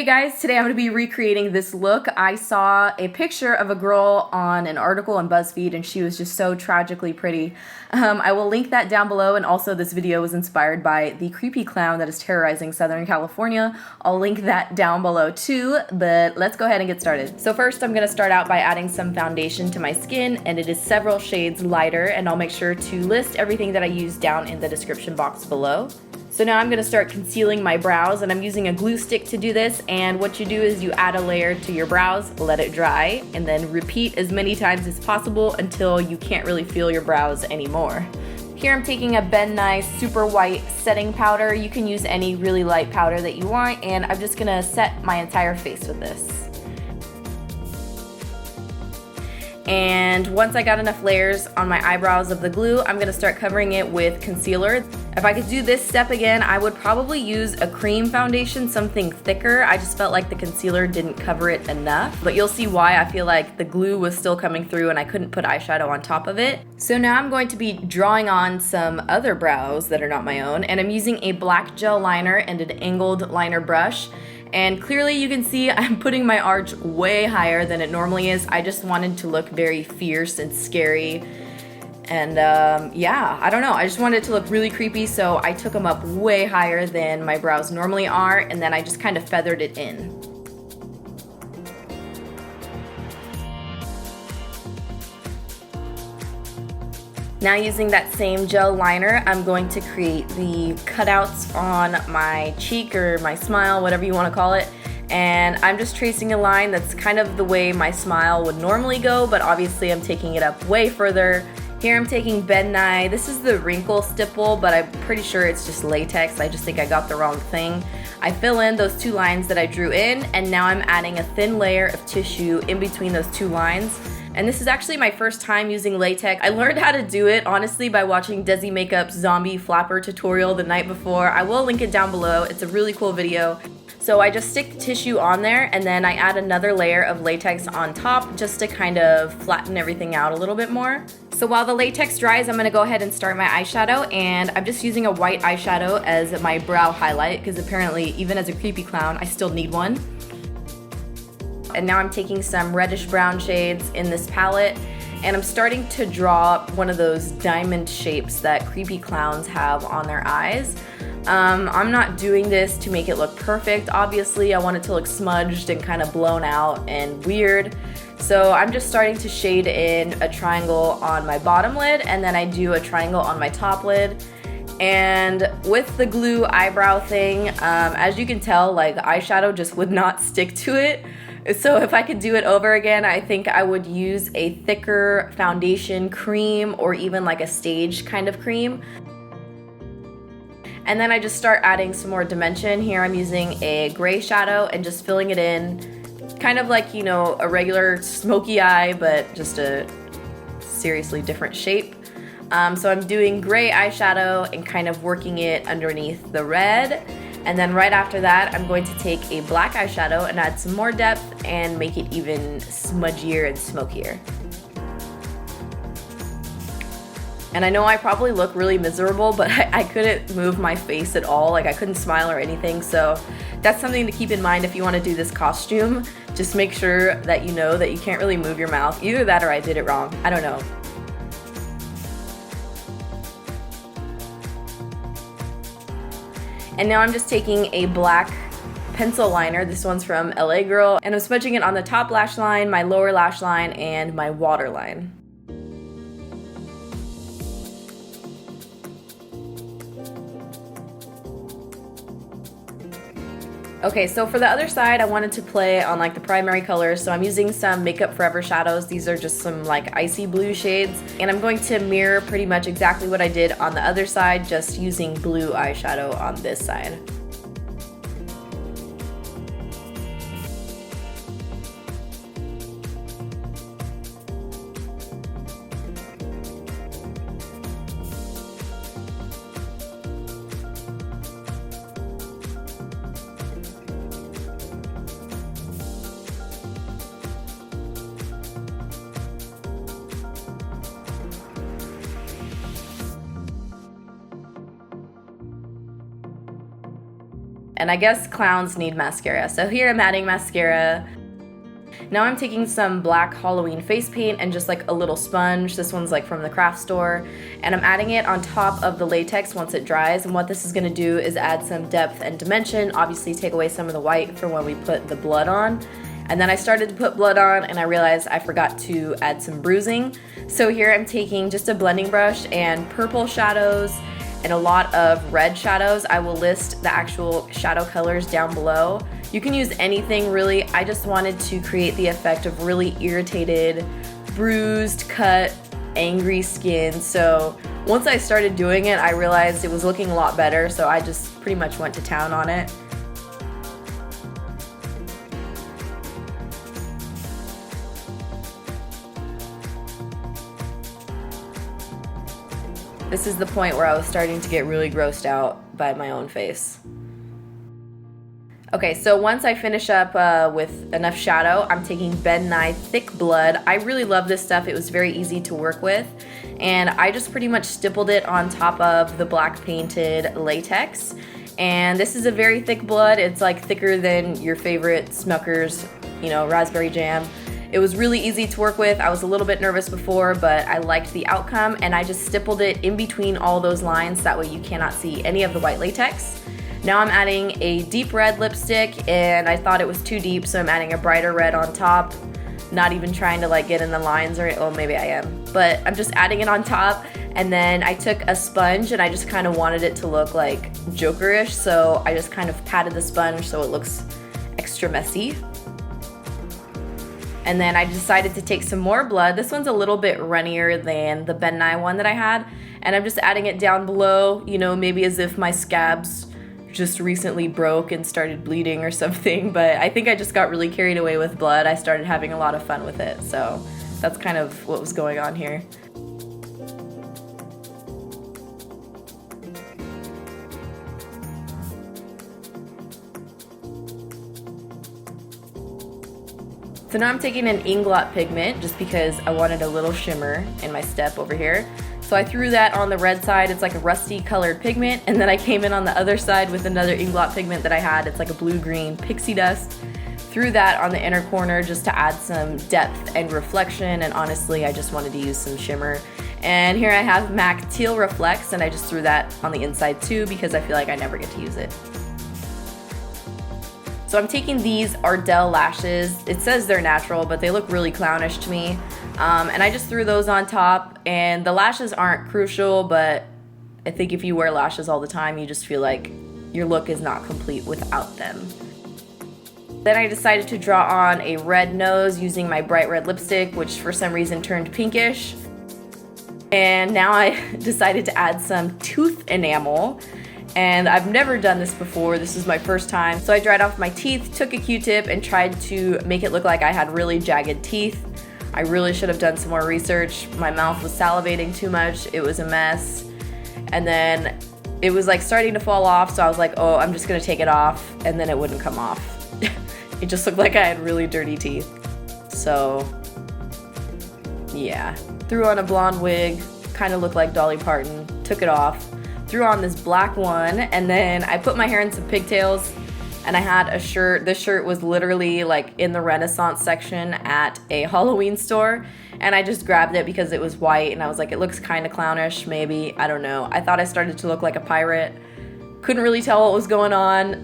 Hey guys, today I'm going to be recreating this look. I saw a picture of a girl on an article on Buzzfeed and she was just so tragically pretty. I will link that down below, and also this video was inspired by the creepy clown that is terrorizing Southern California. I'll link that down below too, but let's go ahead and get started. So first I'm going to start out by adding some foundation to my skin, and it is several shades lighter, and I'll make sure to list everything that I use down in the description box below. So now I'm going to start concealing my brows, and I'm using a glue stick to do this. And what you do is you add a layer to your brows, let it dry, and then repeat as many times as possible until you can't really feel your brows anymore. Here I'm taking a Nye super white setting powder. You can use any really light powder that you want, and I'm just going to set my entire face with this. And once I got enough layers on my eyebrows of the glue, I'm going to start covering it with concealer. If I could do this step again, I would probably use a cream foundation, something thicker. I just felt like the concealer didn't cover it enough. But you'll see why. I feel like the glue was still coming through and I couldn't put eyeshadow on top of it. So now I'm going to be drawing on some other brows that are not my own. And I'm using a black gel liner and an angled liner brush. And clearly you can see I'm putting my arch way higher than it normally is. I just wanted to look very fierce and scary. And yeah, I don't know. I just wanted it to look really creepy, so I took them up way higher than my brows normally are, and then I just kind of feathered it in. Now using that same gel liner, I'm going to create the cutouts on my cheek or my smile, whatever you want to call it. And I'm just tracing a line that's kind of the way my smile would normally go, but obviously I'm taking it up way further. Here I'm taking Nye. This is the Wrinkle Stipple, but I'm pretty sure it's just latex. I just think I got the wrong thing. I fill in those two lines that I drew in, and now I'm adding a thin layer of tissue in between those two lines. And this is actually my first time using latex. I learned how to do it, honestly, by watching Desi Makeup's zombie flapper tutorial the night before. I will link it down below. It's a really cool video. So I just stick the tissue on there, and then I add another layer of latex on top just to kind of flatten everything out a little bit more. So while the latex dries, I'm going to go ahead and start my eyeshadow, and I'm just using a white eyeshadow as my brow highlight because apparently even as a creepy clown I still need one. And now I'm taking some reddish brown shades in this palette, and I'm starting to draw one of those diamond shapes that creepy clowns have on their eyes. I'm not doing this to make it look perfect. Obviously, I want it to look smudged and kind of blown out and weird. So I'm just starting to shade in a triangle on my bottom lid, and then I do a triangle on my top lid. And with the glue eyebrow thing, as you can tell, like eyeshadow just would not stick to it. So if I could do it over again, I think I would use a thicker foundation cream or even like a stage kind of cream. And then I just start adding some more dimension. Here I'm using a gray shadow and just filling it in, kind of like, you know, a regular smoky eye, but just a seriously different shape. So I'm doing gray eyeshadow and kind of working it underneath the red. And then right after that, I'm going to take a black eyeshadow and add some more depth and make it even smudgier and smokier. And I know I probably look really miserable, but I couldn't move my face at all. Like I couldn't smile or anything. So that's something to keep in mind if you want to do this costume. Just make sure that you know that you can't really move your mouth. Either that or I did it wrong. I don't know. And now I'm just taking a black pencil liner. This one's from LA Girl, and I'm smudging it on the top lash line, my lower lash line, and my waterline. Okay, so for the other side, I wanted to play on like the primary colors, so I'm using some Makeup Forever shadows. These are just some like icy blue shades, and I'm going to mirror pretty much exactly what I did on the other side, just using blue eyeshadow on this side. And I guess clowns need mascara. So here I'm adding mascara. Now I'm taking some black Halloween face paint and just like a little sponge. This one's like from the craft store. And I'm adding it on top of the latex once it dries. And what this is gonna do is add some depth and dimension. Obviously take away some of the white for when we put the blood on. And then I started to put blood on and I realized I forgot to add some bruising. So here I'm taking just a blending brush and purple shadows and a lot of red shadows. I will list the actual shadow colors down below. You can use anything really. I just wanted to create the effect of really irritated, bruised, cut, angry skin. So once I started doing it, I realized it was looking a lot better, so I just pretty much went to town on it. This is the point where I was starting to get really grossed out by my own face. Okay, so once I finish up with enough shadow, I'm taking Nye Thick Blood. I really love this stuff. It was very easy to work with. And I just pretty much stippled it on top of the black painted latex. And this is a very thick blood. It's like thicker than your favorite Smucker's, you know, raspberry jam. It was really easy to work with. I was a little bit nervous before, but I liked the outcome, and I just stippled it in between all those lines. That way you cannot see any of the white latex. Now I'm adding a deep red lipstick, and I thought it was too deep, so I'm adding a brighter red on top. Not even trying to like get in the lines, or well, maybe I am, but I'm just adding it on top. And then I took a sponge and I just kind of wanted it to look like Joker-ish, so I just kind of patted the sponge so it looks extra messy. And then I decided to take some more blood. This one's a little bit runnier than the Nye one that I had, and I'm just adding it down below, you know, maybe as if my scabs just recently broke and started bleeding or something, but I think I just got really carried away with blood. I started having a lot of fun with it, so that's kind of what was going on here. So now I'm taking an Inglot Pigment just because I wanted a little shimmer in my step over here. So I threw that on the red side. It's like a rusty colored pigment, and then I came in on the other side with another Inglot Pigment that I had. It's like a blue-green pixie dust. Threw that on the inner corner just to add some depth and reflection, and honestly I just wanted to use some shimmer. And here I have MAC Teal Reflects, and I just threw that on the inside too because I feel like I never get to use it. So I'm taking these Ardell lashes. It says they're natural, but they look really clownish to me. And I just threw those on top, and the lashes aren't crucial, but I think if you wear lashes all the time, you just feel like your look is not complete without them. Then I decided to draw on a red nose using my bright red lipstick, which for some reason turned pinkish. And now I decided to add some tooth enamel. And I've never done this before. This is my first time. So I dried off my teeth, took a Q-tip, and tried to make it look like I had really jagged teeth. I really should have done some more research. My mouth was salivating too much. It was a mess. And then it was like starting to fall off, so I was like, oh, I'm just gonna take it off, and then it wouldn't come off. It just looked like I had really dirty teeth. So, yeah. Threw on a blonde wig, kind of looked like Dolly Parton, took it off. Threw on this black one, and then I put my hair in some pigtails, and I had a shirt. This shirt was literally like in the Renaissance section at a Halloween store, and I just grabbed it because it was white, and I was like, it looks kind of clownish, maybe, I don't know. I thought I started to look like a pirate. Couldn't really tell what was going on,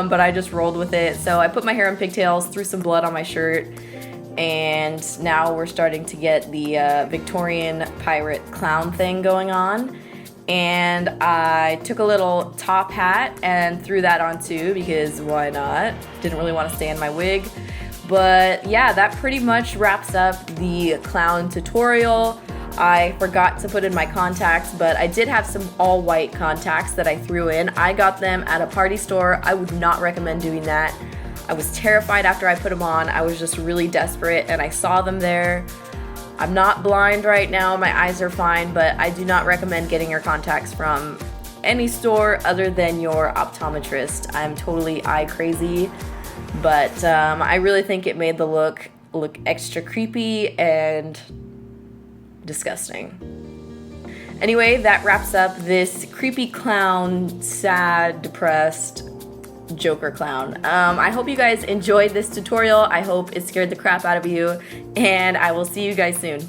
but I just rolled with it. So I put my hair in pigtails, threw some blood on my shirt, and now we're starting to get the Victorian pirate clown thing going on. And I took a little top hat and threw that on too because why not? Didn't really want to stay in my wig. But yeah, that pretty much wraps up the clown tutorial. I forgot to put in my contacts, but I did have some all white contacts that I threw in. I got them at a party store. I would not recommend doing that. I was terrified after I put them on. I was just really desperate, and I saw them there. I'm not blind right now, my eyes are fine, but I do not recommend getting your contacts from any store other than your optometrist. I'm totally eye crazy, but I really think it made the look extra creepy and disgusting. Anyway, that wraps up this creepy clown, sad, depressed Joker clown. I hope you guys enjoyed this tutorial. I hope it scared the crap out of you, and I will see you guys soon.